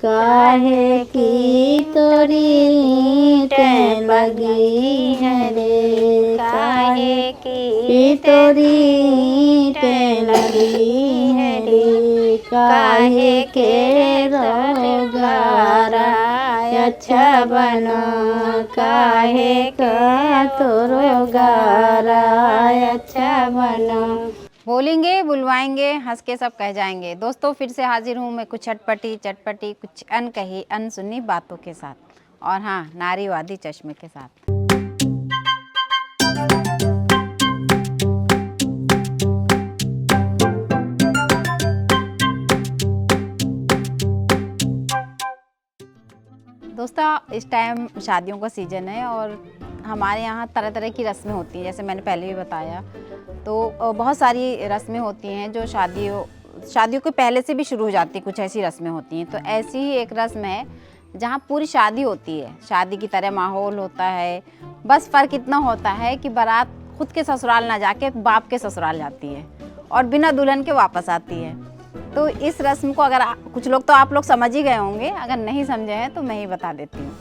काहे की तोरी टें लगी है रे, काहे की तोरी टें लगी है रे, काहे के रोगारा अच्छा बनो, काहे का तोरो गारा अच्छा बनो। बोलेंगे, बुलवाएंगे, हंस के सब कह जाएंगे। दोस्तों फिर से हाजिर हूँ मैं कुछ चटपटी कुछ अनकही अनसुनी बातों के साथ, और हाँ, नारीवादी चश्मे के साथ। दोस्तों इस टाइम शादियों का सीज़न है और हमारे यहाँ तरह तरह की रस्में होती हैं। जैसे मैंने पहले भी बताया, तो बहुत सारी रस्में होती हैं जो शादियों के पहले से भी शुरू हो जाती है। कुछ ऐसी रस्में होती हैं। तो ऐसी ही एक रस्म है जहाँ पूरी शादी होती है, शादी की तरह माहौल होता है। बस फ़र्क इतना होता है कि बारात खुद के ससुराल ना जाके बाप के ससुराल जाती है और बिना दुल्हन के वापस आती है। तो इस रस्म को अगर कुछ लोग तो आप लोग समझ ही गए होंगे, अगर नहीं समझे हैं तो मैं ही बता देती हूँ।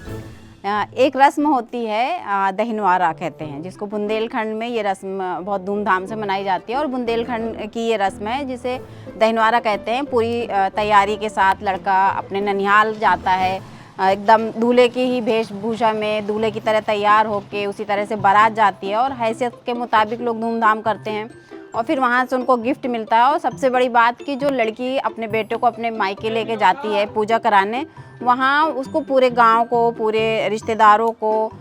एक रस्म होती है दहिनवारा कहते हैं, जिसको बुंदेलखंड में ये रस्म बहुत धूमधाम से मनाई जाती है। और बुंदेलखंड की ये रस्म है जिसे दहिनवारा कहते हैं। पूरी तैयारी के साथ लड़का अपने ननिहाल जाता है, एकदम दूल्हे की ही वेशभूषा में दूल्हे की तरह तैयार होके उसी तरह से बारात जाती है और हैसियत के मुताबिक लोग धूमधाम करते हैं। और फिर वहाँ से उनको गिफ्ट मिलता है। और सबसे बड़ी बात कि जो लड़की अपने बेटे को अपने मायके लेके जाती है पूजा कराने, वहाँ उसको पूरे गांव को, पूरे रिश्तेदारों को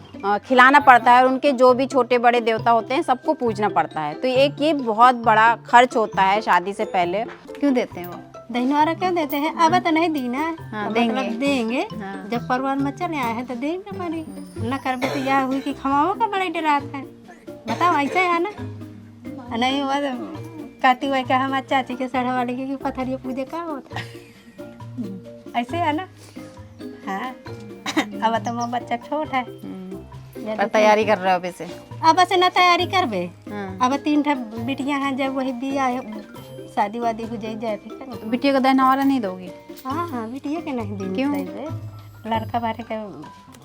खिलाना पड़ता है और उनके जो भी छोटे बड़े देवता होते हैं सबको पूजना पड़ता है। तो एक ये बहुत बड़ा खर्च होता है शादी से पहले। क्यों देते हैं वो दहिनवारा? क्यों देते हैं? अब तो नहीं देना है। हाँ, मतलब देंगे। हाँ। जब परिवार में चले आए हैं तो देंगे हमारी। न करबे तो यह हुई कि खमाओ का बड़ा डरात है। बताओ ऐसा है ना? नहीं हुआ तो कहती हुआ क्या हमारे चाची के सड़ा वाले की पथरिया पूजे का होता ऐसे है ना। हाँ अब तो मोर बच्चा छोट है, पर तैयारी कर रहे हो अभी से? अब से ना तैयारी करबे। हाँ। अब 3 बिटियां हैं, जब वही बियाह शादी वादी हो जाए फिर बिटिया को दहिनवारा नहीं दोगी? हाँ हाँ बिटिया के नहीं देंगे। क्यों? लड़का बारे के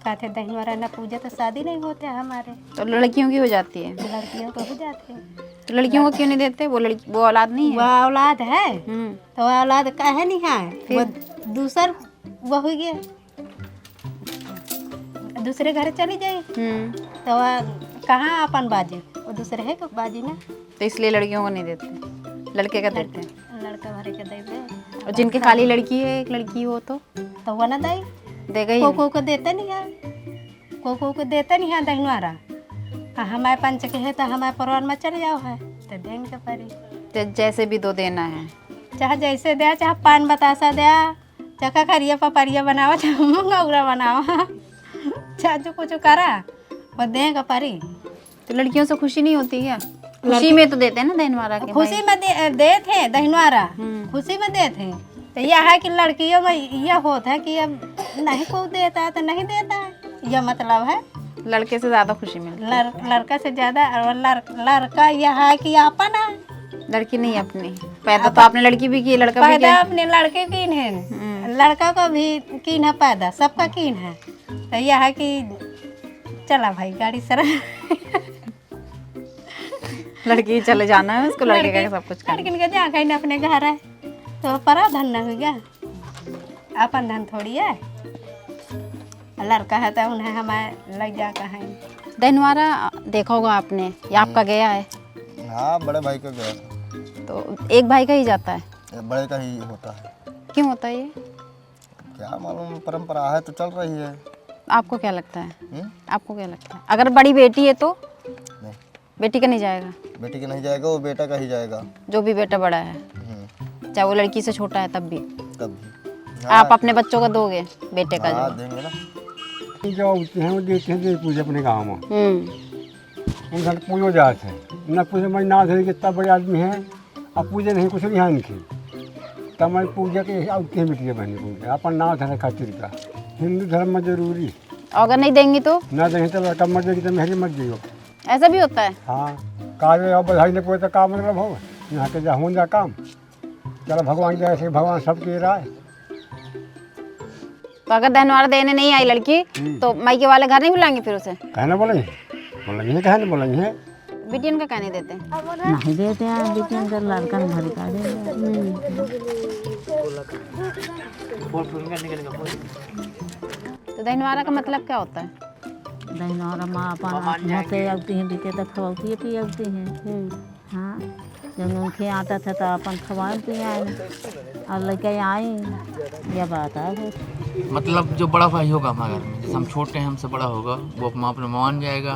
कहते दहिनवारा ना पूजा तो शादी नहीं होते हमारे। तो लड़कियों की हो जाती है? लड़कियों को हो जाते हैं। तो लड़कियों को क्यों नहीं देते? वो औलाद नहीं है? वो औलाद है तो वो औलाद काहे नहीं है? वो दूसर वो हो गया, दूसरे घर चली जाए तो वह कहाँ अपन बाजी, वो दूसरे है बाजी ना। तो इसलिए लड़कियों को नहीं देते, लड़के का देते हैं। लड़का भरे के दे दे। और जिनकी खाली लड़की है, एक लड़की हो तो वो ना दे देगा ही। को देते नहीं है, को देते नहीं है दहिनवारा। हमारे पंच के है तो हमारे परिवार में चले जाओ है तो देंगे परी। जैसे भी दो देना है, चाहे जैसे दे, चाहे पान बतासा दे, चाहे खरिया पपरिया बनाओ, चाहे मंगौरा बनाओ, चाहे जो कुछ करा वो देंगे परी। तो लड़कियों से खुशी नहीं होती क्या? खुशी में तो देते हैं ना दहिनवारा के। खुशी में दे थे दहिनवारा, खुशी में दे थे। तो यह है कि लड़कियों में यह होता है कि अब नहीं को देता है तो नहीं देता है, यह मतलब है। लड़के से ज्यादा खुशी मिलती है। लड़का से ज्यादा। और लड़का यह है कि अपन है, लड़की नहीं अपनी। पैदा तो आपने लड़की भी की, लड़का भी पैदा किया। अपने लड़के कीन है, लड़का को भी कीन है, पैदा सबका कीन है। तो यह है कि चला भाई गाड़ी सर लड़की चले जाना है उसको, लड़के का सब कुछ करना। लड़किन के जा कहीं अपने घर है तो परा धन न हो गया, अपन धन थोड़ी है। लड़का है तो उन्हें हमारे लग जा का है। दहिनवारा देखा होगा आपने, ये आपका गया है? हाँ बड़े भाई का गया था। तो एक भाई का ही जाता है? बड़े का ही होता है। क्यों होता है ये? क्या मालूम, परंपरा है तो चल रही है। आपको क्या लगता है? आपको क्या लगता है अगर बड़ी बेटी है तो? नहीं, बेटी का नहीं जाएगा? बेटी का नहीं जाएगा, वो बेटा का ही जाएगा। जो भी बेटा बड़ा है, चाहे वो लड़की से छोटा है तब भी? तब भी। आप अपने बच्चों का दोगे बेटे का? हाँ देंगे ना। जो होते हैं वो देते हैं पूजा अपने गाँव में। उनका पूजो जात है न, पूजा मैं नाथ है कितना बड़े आदमी है, अब पूजा नहीं कुछ नहीं है इनकी। तब मैं पूजा के आते हैं बेटिया बहनी पूजा अपन नाथ है खातिर का, हिंदू धर्म में जरूरी। अगर नहीं देंगी तो? ना देंगे तो लड़का मर जाएगी तो मेहरी मर जाइयो। ऐसा भी होता है? हाँ काज और बधाई ने पूरे तो काम मतलब हो यहाँ के जा हो जा काम। चलो भगवान जैसे भगवान सबके राय तो अगर दहनवारा देने नहीं आई लड़की तो मायके वाले घर नहीं बुलाएंगे फिर उसे? कहना बोलेंगे, बोलेंगे, कहना बोलेंगे। बिटियन का कहने देते हैं? नहीं देते हैं, बिटियन का लड़का घर का देंगे। तो दहनवारा का मतलब क्या होता है? दहनौरा माँ अपन मोते अवती हैं, बीते तक खवाती पियावती हैं। हाँ, जब उनके आता था तो अपन खवाए पियाए और लेके आई, यह बात है। मतलब जो बड़ा भाई होगा हमारे घर में, जैसे हम छोटे हैं हमसे बड़ा होगा, वो अपने मान जाएगा।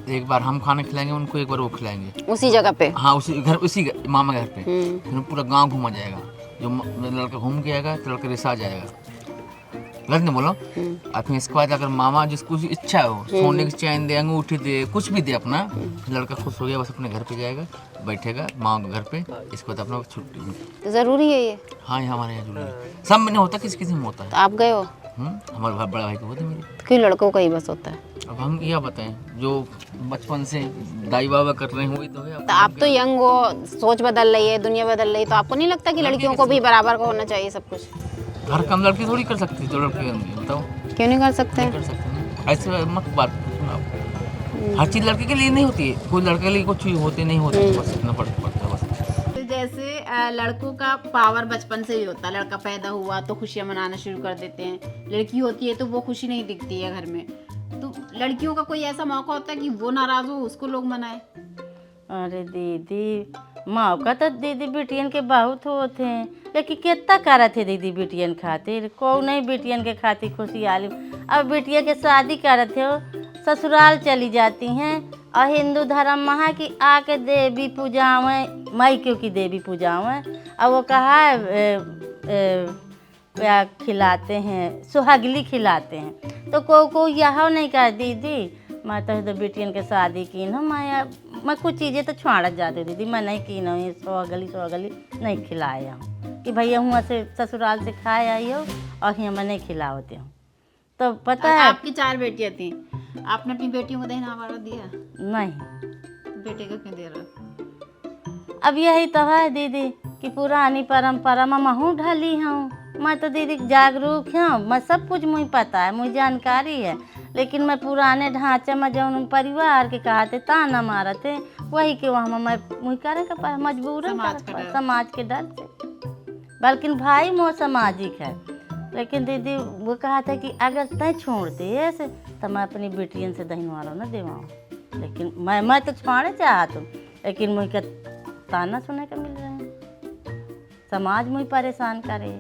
एक बार हम खाना खिलाएंगे उनको, एक बार वो खिलाएंगे उसी जगह पे। हाँ, उसी मामा घर पे। फिर पूरा गांव घूमा जाएगा। जो लड़का घूम के आएगा तो लड़का रिसा जाएगा, गलत नहीं बोलो। और फिर इसके बाद अगर मामा जिसको इच्छा हो, सोने की चैन दे, अंगूठी दे, कुछ भी दे अपना, लड़का खुश हो गया बस अपने घर पे जाएगा, बैठेगा माँ के घर पे। इसके बाद अपना छुट्टी। तो जरूरी है ये? हाँ, ये हमारे यहाँ जरूरी है। सब में नहीं होता, किसी किसी में होता है। तो आप गए हो? हमारे बड़ा भाई को होते मेरे। क्यों लड़कों का ही बस होता है? अब हम क्या बताएं, जो बचपन से दाई बाबा कर रहे हैं वही तो है। तो आप तो यंग हो, सोच बदल रही है, दुनिया बदल रही है, तो आपको नहीं लगता कि लड़कियों को भी बराबर का होना चाहिए सब कुछ? हर काम लड़की थोड़ी कर सकती है, जो लड़की बताओ क्यों नहीं कर सकते हैं? कर सकते हैं। ऐसे मत बात सुनाओ। हर चीज़ लड़के के लिए नहीं होती है, कोई लड़के के लिए कुछ चीज़ होती नहीं होती, बस इतना पड़ता बस। तो जैसे लड़कों का पावर बचपन से ही होता है, लड़का पैदा हुआ तो खुशियाँ मनाना शुरू कर देते हैं, लड़की होती है तो वो खुशी नहीं दिखती है घर में। तो लड़कियों का कोई ऐसा मौका होता है कि वो नाराज हो, उसको लोग मनाए? अरे दीदी, मौका तो दीदी बिटियन के बहुत होते हैं, लेकिन कितना करत है दीदी बिटियन खातिर? को नहीं बिटियन के खातिर खुशी आली। अब बिटिया के शादी करत हो, ससुराल चली जाती हैं, और हिंदू धर्म महा की आके देवी पूजावें, मायके की देवी पूजावें, और वो कहा क्या खिलाते हैं, सुहागली खिलाते हैं। तो को यह नहीं कहा दीदी मैं तो बिटियन के शादी की न, मैं कुछ चीज़ें तो छुआड़त जाती दीदी, मैं नहीं की न, ये सुहागली नहीं खिलाया हूँ कि भैया हुआ से ससुराल से खाए आई हो और यहाँ मैं नहीं खिलाते हूँ। तो पता है आपकी 4 बेटियां थी, आपने अपनी बेटियों को दहनवारा दिया? नहीं। बेटे को क्यों दे रहे हो? अब यही तो है दीदी कि पुरानी परंपरा में महू ढली हूँ। मैं तो दीदी जागरूक हूँ, मैं सब कुछ मुझे पता है, मुझे जानकारी है, लेकिन मैं पुराने ढांचे में जो परिवार के कहते ताना मारा थे वही के वहाँ मैं मुझे करे का मजबूर समाज के डर से। बल्कि भाई मोह सामाजिक है, लेकिन दीदी वो कहा था कि अगर तय छोड़ते ऐसे तो मैं अपनी बेटियन से दहनवारा न देवाऊँ। लेकिन मैं तो छोड़े चाहत हूँ, लेकिन मुझे ताना सुने का मिल रहा है, समाज मुझे परेशान करे।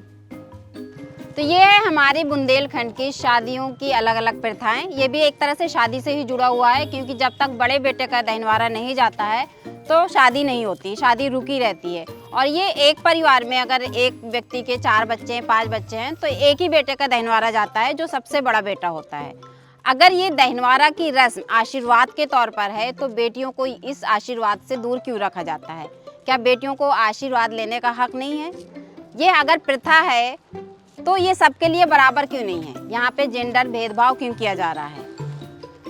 तो ये है हमारे बुंदेलखंड की शादियों की अलग अलग प्रथाएं। ये भी एक तरह से शादी से ही जुड़ा हुआ है, क्योंकि जब तक बड़े बेटे का दहनवारा नहीं जाता है तो शादी नहीं होती, शादी रुकी रहती है। और ये एक परिवार में अगर एक व्यक्ति के 4 बच्चे हैं, 5 बच्चे हैं, तो एक ही बेटे का दहनवारा जाता है जो सबसे बड़ा बेटा होता है। अगर ये दहनवारा की रस्म आशीर्वाद के तौर पर है तो बेटियों को इस आशीर्वाद से दूर क्यों रखा जाता है? क्या बेटियों को आशीर्वाद लेने का हक नहीं है? ये अगर प्रथा है तो ये सबके लिए बराबर क्यों नहीं है? यहाँ पे जेंडर भेदभाव क्यों किया जा रहा है?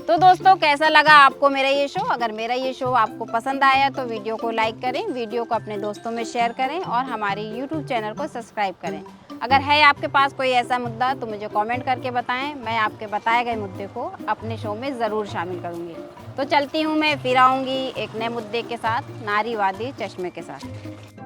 तो दोस्तों, कैसा लगा आपको मेरा ये शो? अगर मेरा ये शो आपको पसंद आया तो वीडियो को लाइक करें, वीडियो को अपने दोस्तों में शेयर करें और हमारे YouTube चैनल को सब्सक्राइब करें। अगर है आपके पास कोई ऐसा मुद्दा तो मुझे कमेंट करके बताएं, मैं आपके बताए गए मुद्दे को अपने शो में ज़रूर शामिल करूँगी। तो चलती हूँ, मैं फिर आऊँगी एक नए मुद्दे के साथ, नारीवादी चश्मे के साथ।